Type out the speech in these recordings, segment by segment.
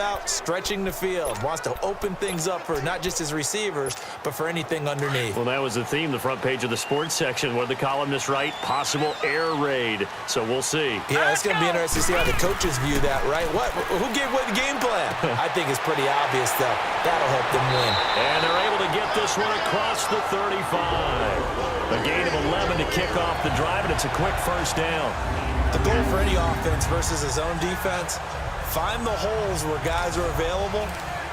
about stretching the field. Wants to open things up for not just his receivers, but for anything underneath. Well, that was the theme, the front page of the sports section. What did the columnists write? Possible air raid. So we'll see. Yeah, it's going to be interesting to see how the coaches view that, right? Who gave what the game plan? I think it's pretty obvious, though. That'll help them win. And they're able to get this one across the 35. A gain of 11 to kick off the drive, and it's a quick first down. The goal for any offense versus a zone defense, find the holes where guys are available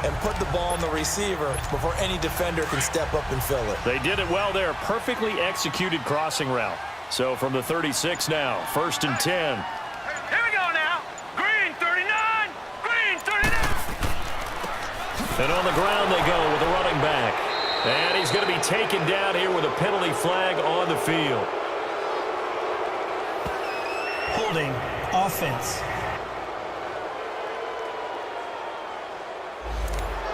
and put the ball on the receiver before any defender can step up and fill it. They did it well there. Perfectly executed crossing route. So from the 36 now, 1st and 10. Here we go now. Green 39. Green 39. And on the ground they go with a running back. And he's going to be taken down here with a penalty flag on the field. Holding offense.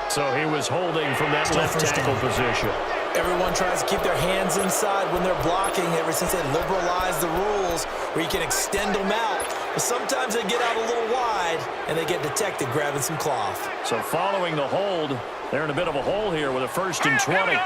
So he was holding from that left tackle position. Everyone tries to keep their hands inside when they're blocking ever since they liberalized the rules where you can extend them out. But sometimes they get out a little wide and they get detected grabbing some cloth. So following the hold, they're in a bit of a hole here with a 1st and 20.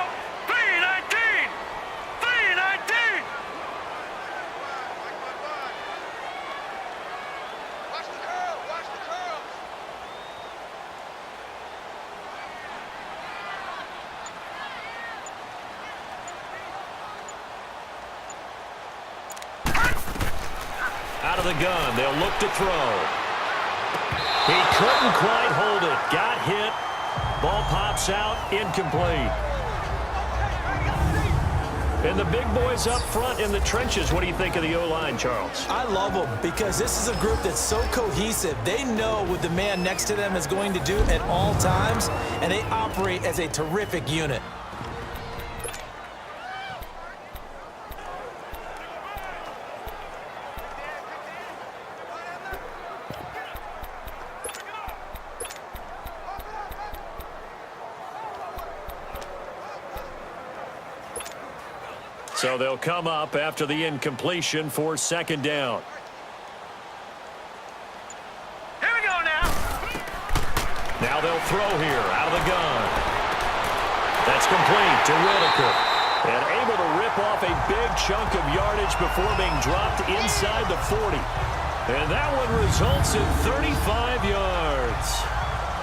Out of the gun, they'll look to throw. He couldn't quite hold it. Got hit. Ball pops out, incomplete. And the big boys up front in the trenches. What do you think of the O-line, Charles? I love them because this is a group that's so cohesive. They know what the man next to them is going to do at all times, and they operate as a terrific unit. So they'll come up after the incompletion for 2nd down. Here we go now. Now they'll throw here out of the gun. That's complete to Whitaker. And able to rip off a big chunk of yardage before being dropped inside the 40. And that one results in 35 yards.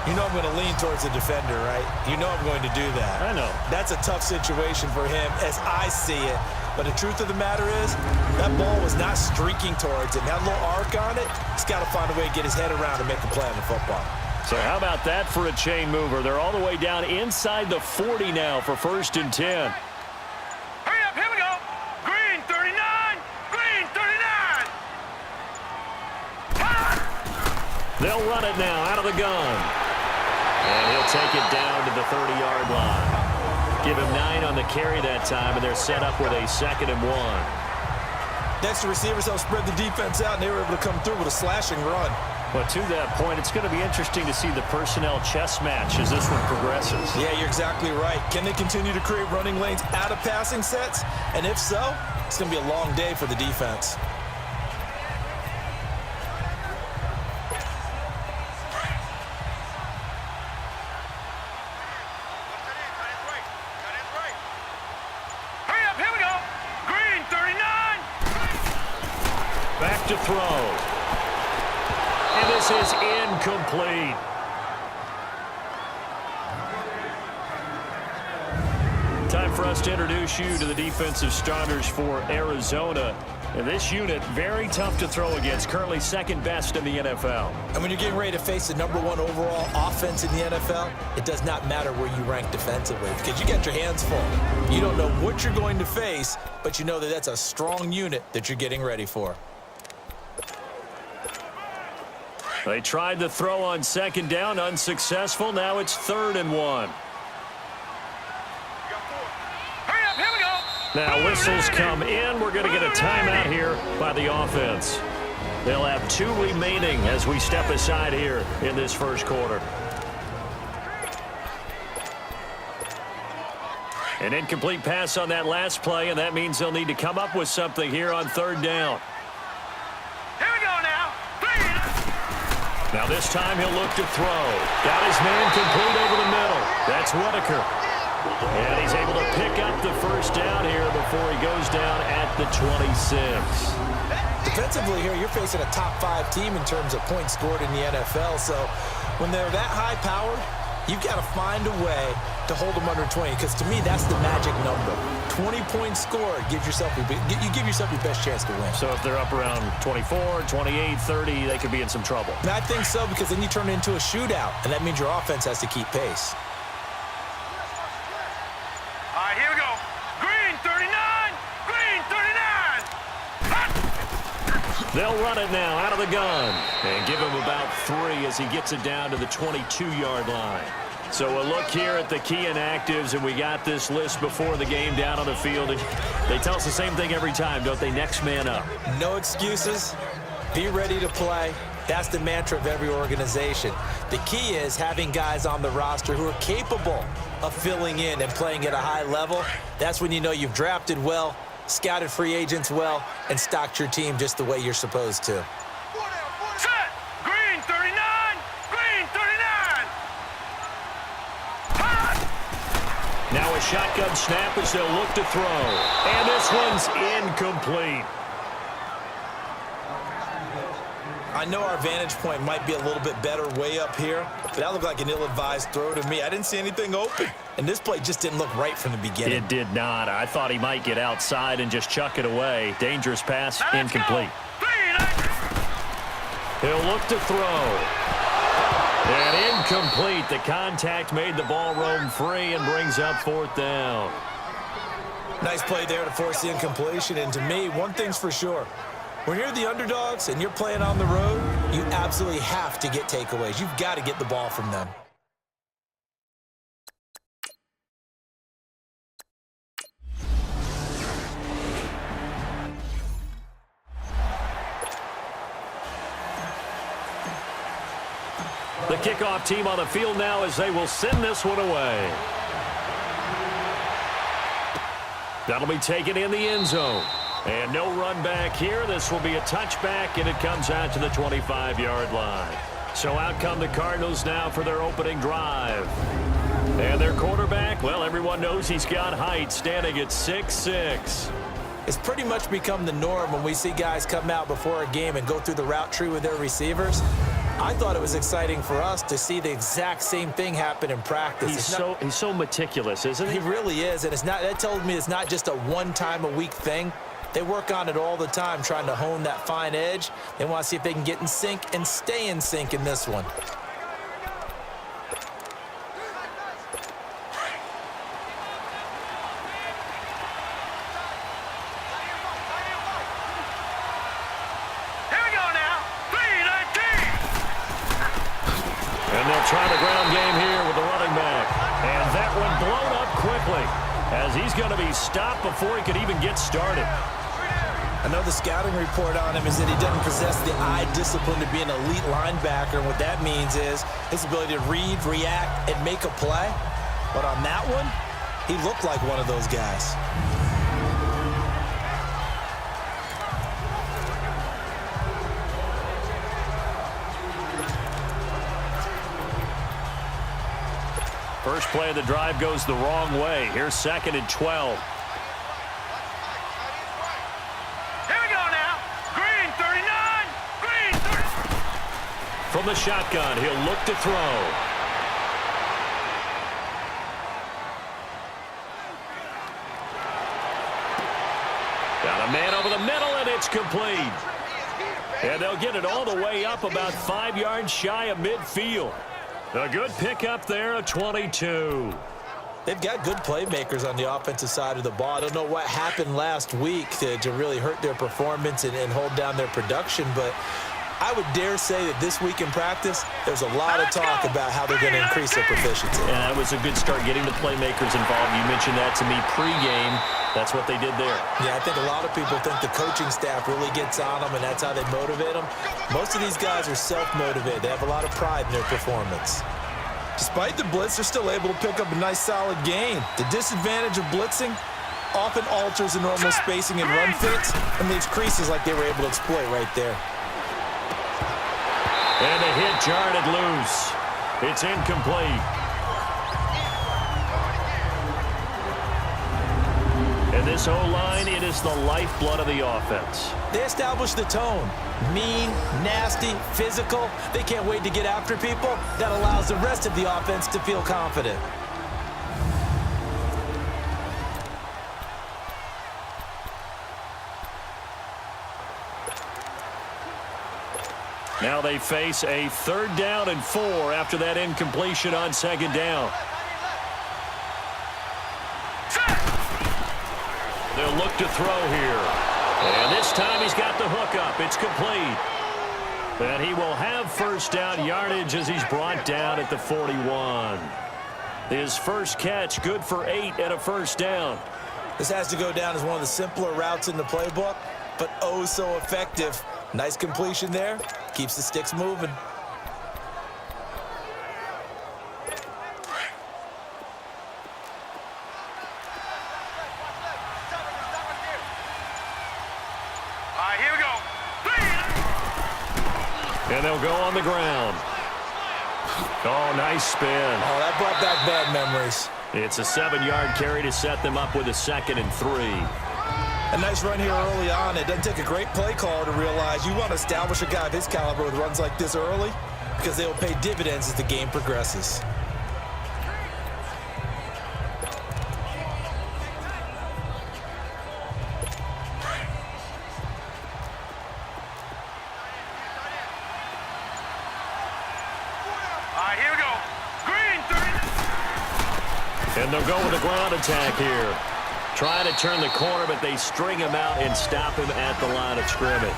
You know I'm going to lean towards the defender, right? You know I'm going to do that. I know. That's a tough situation for him as I see it. But the truth of the matter is, that ball was not streaking towards it. And that little arc on it, he's got to find a way to get his head around and make a play on the football. So how about that for a chain mover? They're all the way down inside the 40 now for 1st and 10. Hurry up, here we go. Green 39. Green 39. They'll run it now out of the gun. And he'll take it down to the 30-yard line. Give him 9 on the carry that time, and they're set up with a 2nd and 1. Next, the receivers helped spread the defense out, and they were able to come through with a slashing run. But to that point, it's going to be interesting to see the personnel chess match as this one progresses. Yeah, you're exactly right. Can they continue to create running lanes out of passing sets? And if so, it's going to be a long day for the defense. Back to throw. And this is incomplete. Time for us to introduce you to the defensive starters for Arizona. And this unit, very tough to throw against, currently 2nd best in the NFL. And when you're getting ready to face the #1 overall offense in the NFL, it does not matter where you rank defensively because you got your hands full. You don't know what you're going to face, but you know that that's a strong unit that you're getting ready for. They tried the throw on 2nd down, unsuccessful. Now it's 3rd and 1. Hurry up, here we go. Now whistles come in. We're going to get a timeout here by the offense. They'll have 2 remaining as we step aside here in this 1st quarter. An incomplete pass on that last play, and that means they'll need to come up with something here on 3rd down. Here we go now. Now this time he'll look to throw. Got his man complete over the middle. That's Whitaker. And he's able to pick up the first down here before he goes down at the 26. Defensively here, you're facing a top 5 team in terms of points scored in the NFL. So when they're that high-powered, you've got to find a way to hold them under 20, because to me, that's the magic number. 20 points scored, you give yourself your best chance to win. So if they're up around 24, 28, 30, they could be in some trouble. And I think so, because then you turn it into a shootout, and that means your offense has to keep pace. All right, here we go. Green 39, green 39. Hot. They'll run it now out of the gun and give him about 3 as he gets it down to the 22-yard line. So a look here at the key inactives, and we got this list before the game down on the field. And they tell us the same thing every time, don't they? Next man up. No excuses. Be ready to play. That's the mantra of every organization. The key is having guys on the roster who are capable of filling in and playing at a high level. That's when you know you've drafted well, scouted free agents well, and stocked your team just the way you're supposed to. Set. Green 39, green 39. Hot. Now a shotgun snap as they'll look to throw. And this one's incomplete. I know our vantage point might be a little bit better way up here, but that looked like an ill-advised throw to me. I didn't see anything open, and this play just didn't look right from the beginning. It did not. I thought he might get outside and just chuck it away. Dangerous pass, incomplete. He'll look to throw. And incomplete. The contact made the ball roam free and brings up 4th down. Nice play there to force the incompletion, and to me, one thing's for sure. When you're the underdogs and you're playing on the road, you absolutely have to get takeaways. You've got to get the ball from them. The kickoff team on the field now as they will send this one away. That'll be taken in the end zone. And no run back here. This will be a touchback, and it comes out to the 25-yard line. So out come the Cardinals now for their opening drive. And their quarterback, well, everyone knows he's got height, standing at 6'6". It's pretty much become the norm when we see guys come out before a game and go through the route tree with their receivers. I thought it was exciting for us to see the exact same thing happen in practice. He's so meticulous, isn't he? He really is, and that tells me it's not just a one-time-a-week thing. They work on it all the time, trying to hone that fine edge. They want to see if they can get in sync and stay in sync in this one. Here we go now. 3-19. And they'll try the ground game here with the running back. And that one blown up quickly as he's going to be stopped before he could even get started. I know the scouting report on him is that he doesn't possess the eye discipline to be an elite linebacker. And what that means is his ability to read, react, and make a play. But on that one, he looked like one of those guys. First play of the drive goes the wrong way. Here's 2nd and 12. From the shotgun, he'll look to throw. Got a man over the middle, and it's complete. And they'll get it all the way up about 5 yards shy of midfield. A good pickup there, a 22. They've got good playmakers on the offensive side of the ball. I don't know what happened last week to really hurt their performance and hold down their production, but I would dare say that this week in practice, there's a lot of talk about how they're going to increase their proficiency. Yeah, that was a good start getting the playmakers involved. You mentioned that to me pregame. That's what they did there. Yeah, I think a lot of people think the coaching staff really gets on them, and that's how they motivate them. Most of these guys are self-motivated. They have a lot of pride in their performance. Despite the blitz, they're still able to pick up a nice, solid gain. The disadvantage of blitzing often alters the normal spacing and run fits and leaves creases like they were able to exploit right there. And the hit jarred it loose. It's incomplete. And this O-line, it is the lifeblood of the offense. They establish the tone. Mean, nasty, physical. They can't wait to get after people. That allows the rest of the offense to feel confident. Now they face a 3rd down and 4 after that incompletion on 2nd down. They'll look to throw here. And this time he's got the hook up. It's complete. And he will have 1st down yardage as he's brought down at the 41. His first catch, good for 8 and a 1st down. This has to go down as one of the simpler routes in the playbook, but oh so effective. Nice completion there. Keeps the sticks moving. All right, here we go. And they'll go on the ground. Oh, nice spin. Oh, that brought back bad memories. It's a 7-yard carry to set them up with a 2nd and 3. A nice run here early on. It doesn't take a great play caller to realize you want to establish a guy of his caliber with runs like this early because they will pay dividends as the game progresses. All right, here we go. Green, 30. And they'll go with a ground attack here. Trying to turn the corner, but they string him out and stop him at the line of scrimmage.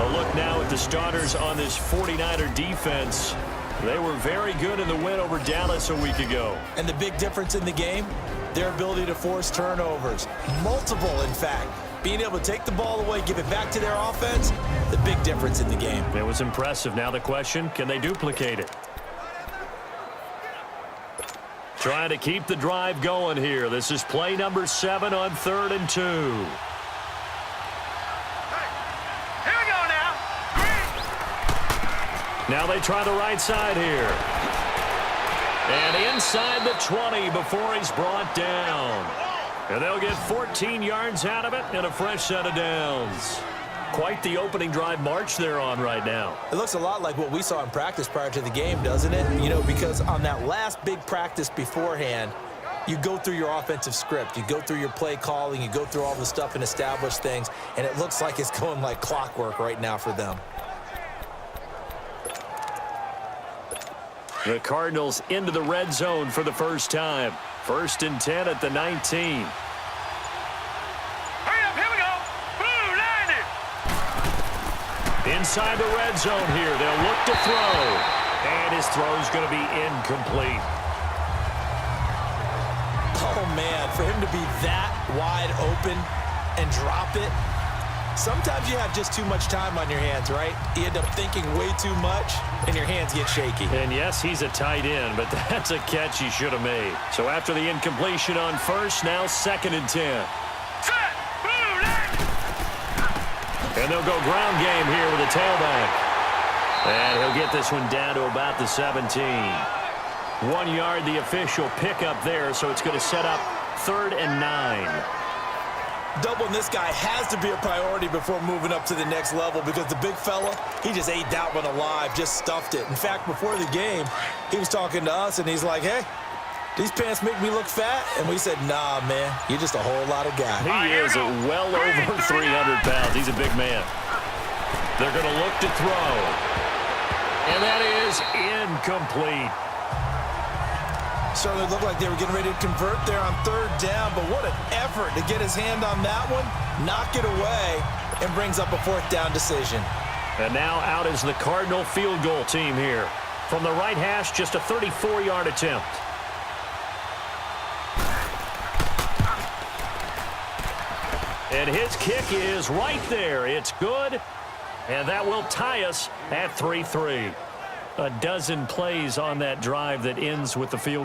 A look now at the starters on this 49er defense. They were very good in the win over Dallas a week ago. And the big difference in the game, their ability to force turnovers. Multiple, in fact. Being able to take the ball away, give it back to their offense, the big difference in the game. It was impressive. Now the question, can they duplicate it? Trying to keep the drive going here. This is play number 7 on 3rd and 2. Here we go now. Now they try the right side here. And inside the 20 before he's brought down. And they'll get 14 yards out of it and a fresh set of downs. Quite the opening drive march they're on right now. It looks a lot like what we saw in practice prior to the game, doesn't it? You know, because on that last big practice beforehand, you go through your offensive script. You go through your play calling. You go through all the stuff and establish things. And it looks like it's going like clockwork right now for them. The Cardinals into the red zone for the first time. 1st and 10 at the 19. Inside the red zone here. They'll look to throw. And his throw's going to be incomplete. Oh, man, for him to be that wide open and drop it. Sometimes you have just too much time on your hands, right? You end up thinking way too much, and your hands get shaky. And, yes, he's a tight end, but that's a catch he should have made. So after the incompletion on 1st, now 2nd and 10. And they'll go ground game here with a tailback. And he'll get this one down to about the 17. 1 yard, the official pickup there, so it's going to set up 3rd and 9. Doubling this guy has to be a priority before moving up to the next level because the big fella, he just ate that one alive, just stuffed it. In fact, before the game, he was talking to us, and he's like, hey, these pants make me look fat? And we said, nah, man, you're just a whole lot of guy. He is well over 300 pounds. He's a big man. They're going to look to throw. And that is incomplete. Certainly looked like they were getting ready to convert there on 3rd down, but what an effort to get his hand on that one, knock it away, and brings up a 4th down decision. And now out is the Cardinal field goal team here. From the right hash, just a 34-yard attempt. And his kick is right there. It's good, and that will tie us at 3-3. A dozen plays on that drive that ends with the field goal.